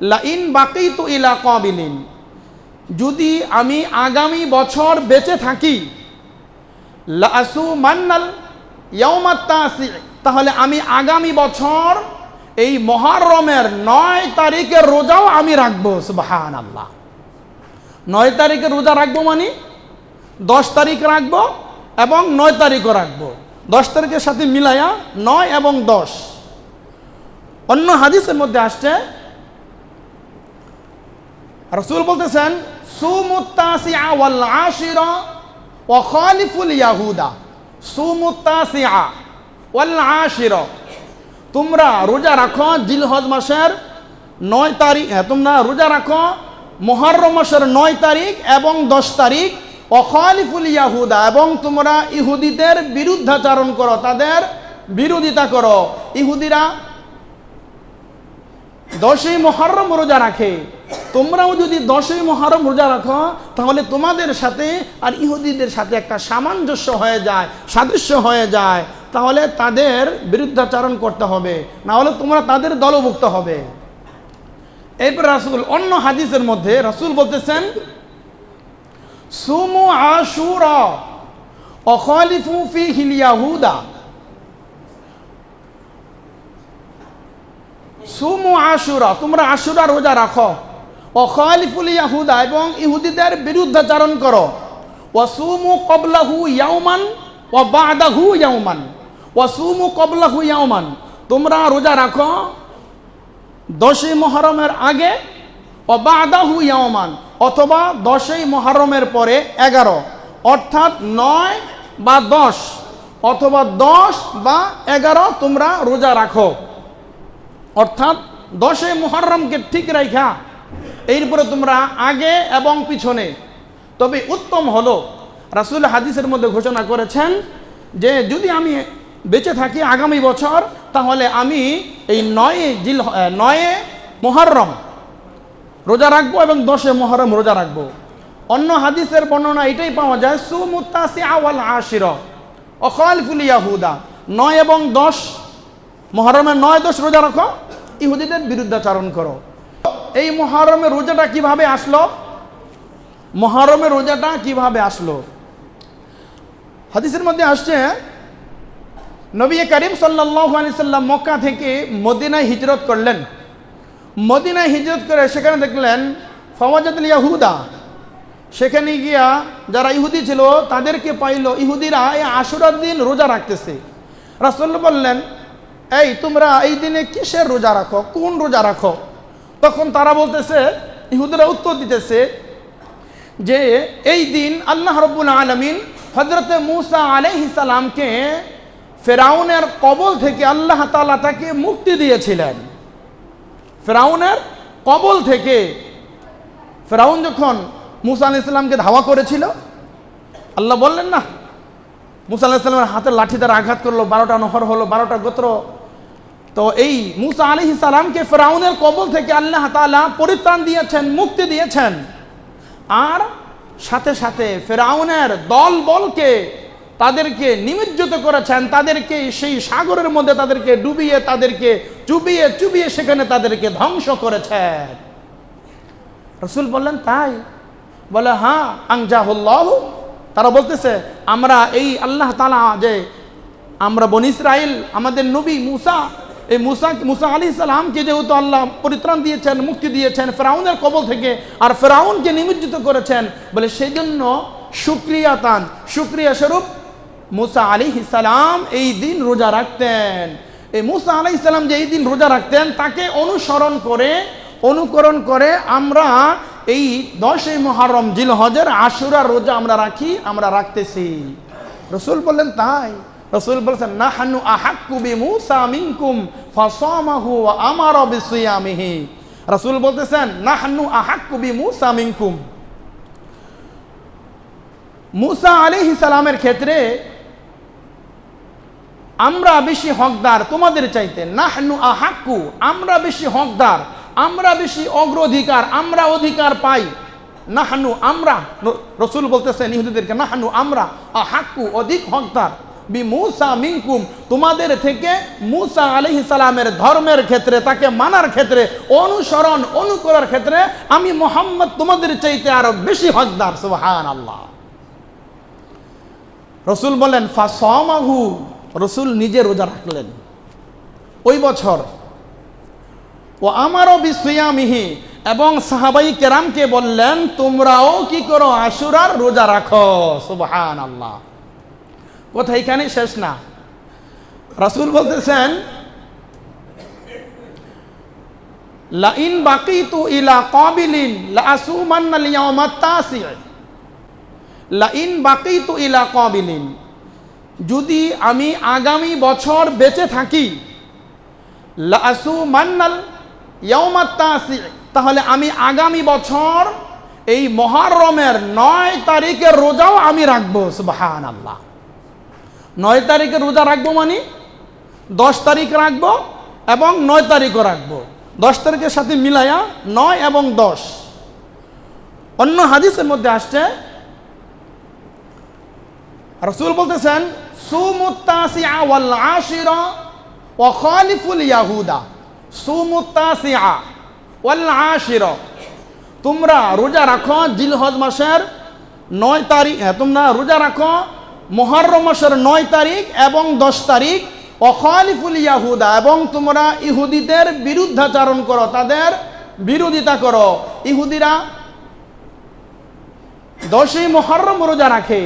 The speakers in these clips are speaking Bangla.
লাইন বাকিতু ইলা কাবিলিন, যদি আমি আগামী বছর বেঁচে থাকি, লাসুমান্নাল ইয়াউমাত তাসি, তাহলে আমি আগামী বছর এই মুহররমের 9 তারিখের রোজাও আমি রাখবো। সুবহানাল্লাহ। 9 তারিখের রোজা রাখবো মানে 10 তারিখ রাখবো এবং 9 তারিখও রাখবো। 10 তারিখের সাথে মিলাইয়া 9 এবং 10। অন্য হাদিসের মধ্যে আসছে রাসূল বলতেছেন, সুমুত তাসিআ ওয়াল আশিরা ওয়া খালিফুল ইয়াহুদা। সুমুত তাসিআ ওয়াল আশিরা, তোমরা রোজা রাখো জিলহজ মাসের 9 তারিখ, তোমরা রোজা রাখো মুহররম মাসের 9 তারিখ এবং 10 তারিখ। ওয়া খালিফুল ইয়াহুদা, এবং তোমরা ইহুদিদের বিরুদ্ধাচরণ করো, তাদের বিরোধিতা করো। ইহুদিরা 10ই মুহররম রোজা রাখে, তোমরাও যদি 10ই মুহররম রোজা রাখো তাহলে তোমাদের সাথে আর ইহুদিদের সাথে একটা সামঞ্জস্য হয়ে যায়, সাদৃশ্য হয়ে যায়। তাহলে তাদের বিরুদ্ধাচরণ করতে হবে, না হলে তোমরা তাদের দলভুক্ত হবে। এরপর রাসূল অন্য হাদিসের মধ্যে রাসূল বলতেছেন, সুমু আশুরা ওয়া খালিফু ফীহিল ইয়াহুদা। সুমু আশুরা, তোমরা আশুরা রোজা রাখো। ও খালিফুল ইয়াহুদা, এবং ইহুদিদের বিরুদ্ধাচরণ করো। ওয়া সুমু ক্বাবলাহু ইয়াওমান ওয়া বা'দাহু ইয়াওমান। ওয়া সুমু ক্বাবলাহু ইয়াওমান, তোমরা রোজা রাখো 10ই মুহররমের আগে, ওয়া বা'দাহু ইয়াওমান, অথবা 10ই মুহররমের পরে 11, অর্থাৎ 9 বা 10 অথবা 10 বা 11 তোমরা রোজা রাখো। অর্থাৎ 10ই মুহররমকে ঠিক রাখা, এরপরে তোমরা আগে এবং পিছনে। তবে উত্তম হলো, রাসূল হাদিসের মধ্যে ঘোষণা করেছেন যে যদি আমি বেঁচে থাকি আগামী বছর, তাহলে আমি এই 9 মুহররম রোজা রাখবো এবং 10 মুহররম রোজা রাখবো। অন্য হাদিসের বর্ণনা এটাই পাওয়া যায়, সুমুত তাসিআ ওয়াল আশিরা ওয়া খালিফুল ইয়াহুদা, 9 এবং 10 মুহররমের 9-10 রোজা রাখো, ইহুদিদের বিরুদ্ধাচরণ করো। এই মুহররমের রোজাটা কিভাবে আসলো? মুহররমের রোজাটা কিভাবে আসলো? হাদিসের মধ্যে আসছে, নবী করিম সাল্লাল্লাহু আলাইহি সাল্লাম মক্কা থেকে মদিনায় হিজরত করলেন। মদিনায় হিজরত করে সেখানে দেখলেন ফাওয়াজাতুল ইয়াহুদা, সেখানে গিয়া যারা ইহুদি ছিল তাদেরকে পাইল ইহুদিরা এই আশুরার দিন রোজা রাখতেছে। রাসূল বললেন, এই তোমরা এই দিনে কিসের রোজা রাখো, কোন রোজা রাখো? তখন তারা বলতেছে, ইহুদিরা উত্তর দিতেছে যে এই দিন আল্লাহ রাব্বুল আলামিন হযরতে মূসা আলাইহিস সালামকে ফেরাউনের কবল থেকে আল্লাহ তাআলা তাকে মুক্তি দিয়েছিলেন। ফেরাউনের কবল থেকে, ফেরাউন যখন মূসা আলাইহিস সালামকে ধাওয়া করেছিল, আল্লাহ বললেন না, মূসা আলাইহিস সালামের হাতের লাঠি দ্বারা আঘাত করলো, 12টা নহর হলো, 12টা গোত্র। তো এই মূসা আলাইহিস সালামকে ফেরাউনের কবল থেকে আল্লাহ তাআলা পরিত্রাণ দিয়েছেন, মুক্তি দিয়েছেন। আর সাথে সাথে ফেরাউনের দল বলকে তাদেরকে নিমজ্জিত করেছেন, তাদেরকে সেই সাগরের মধ্যে তাদেরকে ডুবিয়ে, তাদেরকে চুবিয়ে চুবিয়ে সেখানে তাদেরকে ধ্বংস করেছেন। রাসূল বললেন, তাই? বলে, হ্যাঁ, আনজাহুল্লাহু। তারা বলতেছে, আমরা এই আল্লাহ তাআলা যে আমরা বনী ইসরাইল, আমাদের নবী মূসা, এই মূসা আলাইহিস সালামকে যেহেতু আল্লাহ পরিত্রাণ দিয়েছেন, মুক্তি দিয়েছেন ফেরাউনের কবল থেকে, আর ফেরাউনকে নিমজ্জিত করেছেন, বলে সেই জন্য শুকরিয়া স্বরূপ মূসা আলাইহিস সালাম এই দিন রোজা রাখতেন। এই মূসা আলাইহিস সালাম যে এই দিন রোজা রাখতেন, তাকে অনুকরণ করে আমরা এই 10ই মুহররম জিলহজের আশুরার রোজা আমরা রাখতেছি। রাসূল বললেন, তাই? রাসূল বলেছেন, নাহনু আহাক্কু বিমূসা মিনকুম ফাসামাহু ওয়া আমারা বিসিয়ামিহি। রাসূল বলতেছেন, নাহনু আহাক্কু বিমূসা মিনকুম। মূসা আলাইহিস সালামের ক্ষেত্রে আমরা বেশি হকদার তোমাদের চাইতে। নাহনু আহাক্কু, আমরা বেশি হকদার, আমরা বেশি অগ্রাধিকার, আমরা অধিকার পাই। নাহনু, আমরা। রাসূল বলতেছেন ইহুদিদেরকে, নাহনু, আমরা, আহাক্কু, অধিক হকদার, বিমূসা মিনকুম, তোমাদের থেকে মূসা আলাইহিস সালামের ধর্মের ক্ষেত্রে, তাকে মানার ক্ষেত্রে, অনুসরণ অনুকরণের ক্ষেত্রে আমি মুহাম্মদ তোমাদের চাইতে আরো বেশি হকদার। সুবহানাল্লাহ। রসুল বলেন ফাসামাহু, রসুল নিজে রোজা রাখলেন ওই বছর। ও আমারও বিসিয়ামিহি, এবং সাহাবাই কেরামকে বললেন তোমরাও কি করো, আশুরার রোজা রাখো। সুবহানাল্লাহ। কথা এখানে শেষ না, রাসূল বলতেছেন লাইন বাকিতু ইলা কাবিলিন লাআসুমান্নাল ইয়াওমাত তাসি, লাইন বাকিতু ইলা কাবিলিন, যদি আমি আগামী বছর বেঁচে থাকি, লাআসুমান্নাল ইয়াওমাত তাসি, তাহলে আমি আগামী বছর এই মুহররমের 9 তারিখের রোজাও আমি রাখবো। সুবহানাল্লাহ। 9 তারিখের রোজা রাখবো মানে 10 তারিখ রাখবো এবং 9 তারিখও রাখবো। 10 তারিখের সাথে মিলায়া 9 এবং 10। অন্য হাদিসের মধ্যে আসছে রাসূল বলতেছেন সুমুত তাসিআ ওয়াল আশিরা ওয়া খালিফুল ইয়াহুদা। সুমুত তাসিআ ওয়াল আশিরা, তোমরা রোজা রাখো জিলহজ মাসের 9 তারিখ, তোমরা রোজা রাখো মুহররম মাসের 9 তারিখ এবং 10 তারিখ। ওয়া খালিফুল ইয়াহুদা, এবং তোমরা ইহুদিদের বিরুদ্ধাচরণ করো, তাদের বিরোধিতা করো। ইহুদিরা 10ই মুহররম রোজা রাখে,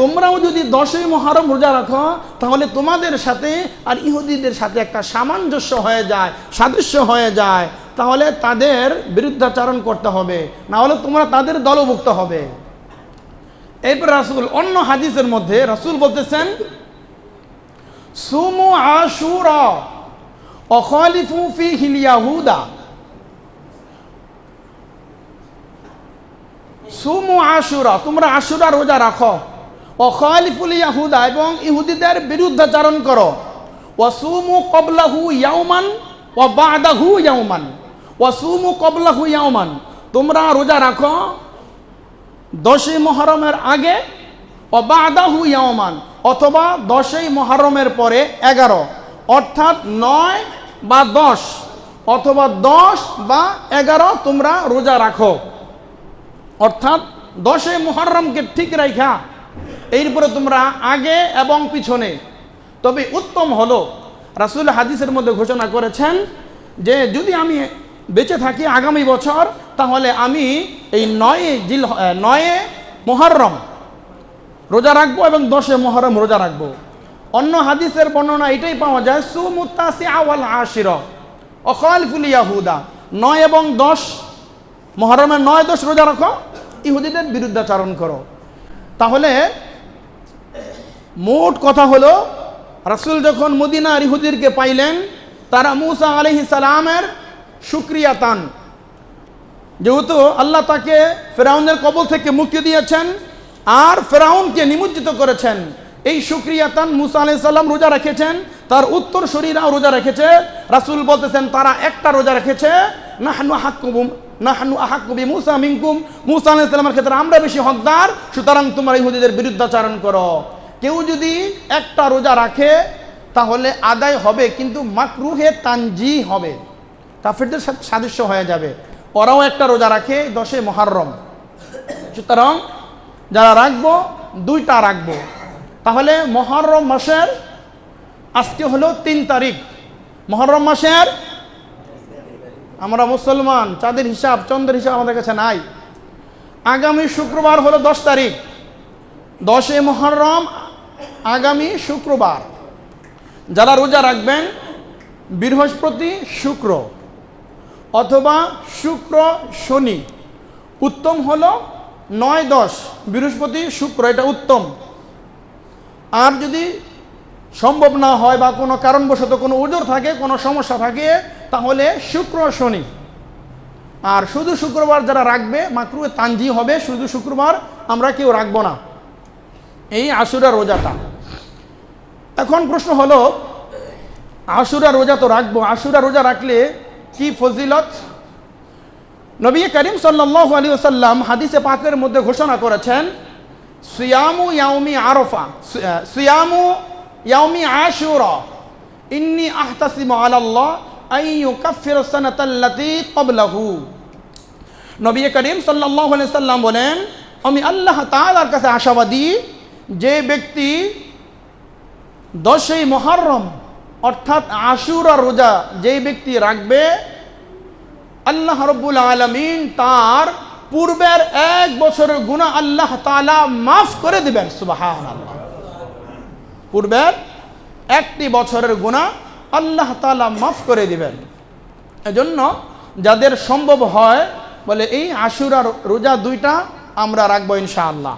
তোমরাও যদি 10ই মুহররম রোজা রাখো তাহলে তোমাদের সাথে আর ইহুদিদের সাথে একটা সামঞ্জস্য হয়ে যায়, সাদৃশ্য হয়ে যায়, তাহলে তাদের বিরুদ্ধাচরণ করতে হবে, না হলে তোমরা তাদের দলভুক্ত হবে। এরপর রাসূল অন্য হাদিসের মধ্যে রাসূল বলতেছেন সুমু আশুরা ওয়া খালিফু ফীহিল ইয়াহুদা। সুমু আশুরা, তোমরা আশুরা রোজা রাখো। ও খালিফুল ইয়াহুদা, এবং ইহুদিদের বিরুদ্ধাচরণ করো। ওয়া সুমু ক্বাবলাহু ইয়াওমান ওয়া বা'দাহু ইয়াওমান। ওয়া সুমু ক্বাবলাহু ইয়াওমান, তোমরা রোজা রাখো 10ই মুহররমের আগে, ওয়া বা'দাহু ইয়াওমান, অথবা 10ই মুহররমের পরে 11, অর্থাৎ 9 বা 10 অথবা 10 বা 11 তোমরা রোজা রাখো। অর্থাৎ 10ই মুহররমকে ঠিক রাখা, এরপরে তোমরা আগে এবং পিছনে। তবে উত্তম হলো রাসূল হাদিসের মধ্যে ঘোষণা করেছেন যে যদি আমি বেঁচে থাকি আগামী বছর, তাহলে আমি এই 9 মুহররম রোজা রাখবো এবং 10 মুহররম রোজা রাখবো। অন্য হাদিসের বর্ণনা এটাই পাওয়া যায় সুমুত তাসিআ ওয়াল আশিরা ওয়া খালিফুল ইয়াহুদা, 9 এবং 10 মুহররমের 9-10 রোজা রাখো, ইহুদিদের বিরুদ্ধাচরণ করো। তাহলে মোট কথা হলো রাসূল যখন মদিনার ইহুদিদেরকে পাইলেন, তারা মূসা আলাইহিস সালামের শুকরিয়া তান, যেহেতু আল্লাহ তাকে ফেরাউনের কবল থেকে মুক্তি দিয়েছেন আর ফেরাউনকে নিমজ্জিত করেছেন, এই শুকরিয়া তান মূসা আলাইহিস সালাম রোজা রেখেছেন, তার উত্তর শরীরাও রোজা রেখেছে। রাসূল বলতেছেন তারা একটা রোজা রেখেছে, নাহনু আহাক্কু বিমূসা মিনকুম, মূসা আলাইহিস সালামের ক্ষেত্রে আমরা বেশি হকদার, সুতরাং তোমরা ইহুদিদের বিরুদ্ধাচরণ করো। কেউ যদি একটা রোজা রাখে তাহলে আদায় হবে, কিন্তু মাকরুহে তানজি হবে, কাফেরদের সাথে সাদৃশ্য হয়ে যাবে। ওরাও একটা রোজা রাখে 10 মুহররম, সুতরাং যারা রাখবো 2টা রাখবো। তাহলে মুহররম মাসের আজকে হলো 3 তারিখ, মুহররম মাসের, আমরা মুসলমান চাঁদের হিসাব চন্দ্রের হিসাব আমাদের কাছে নাই। আগামী শুক্রবার হলো 10 তারিখ, 10 মুহররম আগামী শুক্রবার। যারা রোজা রাখবেন বৃহস্পতি শুক্র অথবা শুক্র শনি, উত্তম হলো 9-10 বৃহস্পতি শুক্র, এটা উত্তম। আর যদি সম্ভব না হয় বা কোনো কারণবশত কোনো উজর থাকে, কোনো সমস্যা থাকে, তাহলে শুক্র শনি। আর শুধু শুক্রবার যারা রাখবে মাকরুহে তানজি হবে, শুধু শুক্রবার আমরা কেউ রাখবো না, এই আশুরা রোজাটা। এখন প্রশ্ন হলো আশুরা রোজা তো রাখবো, আশুরা রোজা রাখলে কি ফজিলত? নবী করিম সাল্লাল্লাহু আলাইহি ওয়াসাল্লাম হাদিসে পাকের মধ্যে ঘোষণা করেছেন সিয়ামু ইয়াউমি আরাফা, সিয়ামু ইয়াউমি আশুরা ইন্নী আহতাসিমু আলাল্লাহ আন ইউকাফফিরা সানাতাল্লাতী ক্বাবলাহু। নবী করিম সাল্লাল্লাহু আলাইহি সাল্লাম বলেন, আমি আল্লাহ তাআলার কাছে আশাবাদী, যে ব্যক্তি 10ই মুহররম অর্থাৎ আশুরা রোজা যেই ব্যক্তি রাখবে, আল্লাহ রাব্বুল আলামিন তার পূর্বের 1 বছরের গুনাহ আল্লাহ তাআলা মাফ করে দিবেন। সুবহানাল্লাহ। পূর্বের 1টি বছরের গুনাহ আল্লাহ তাআলা মাফ করে দিবেন। এজন্য যাদের সম্ভব হয় বলে এই আশুরার রোজা 2টা আমরা রাখবো ইনশাআল্লাহ।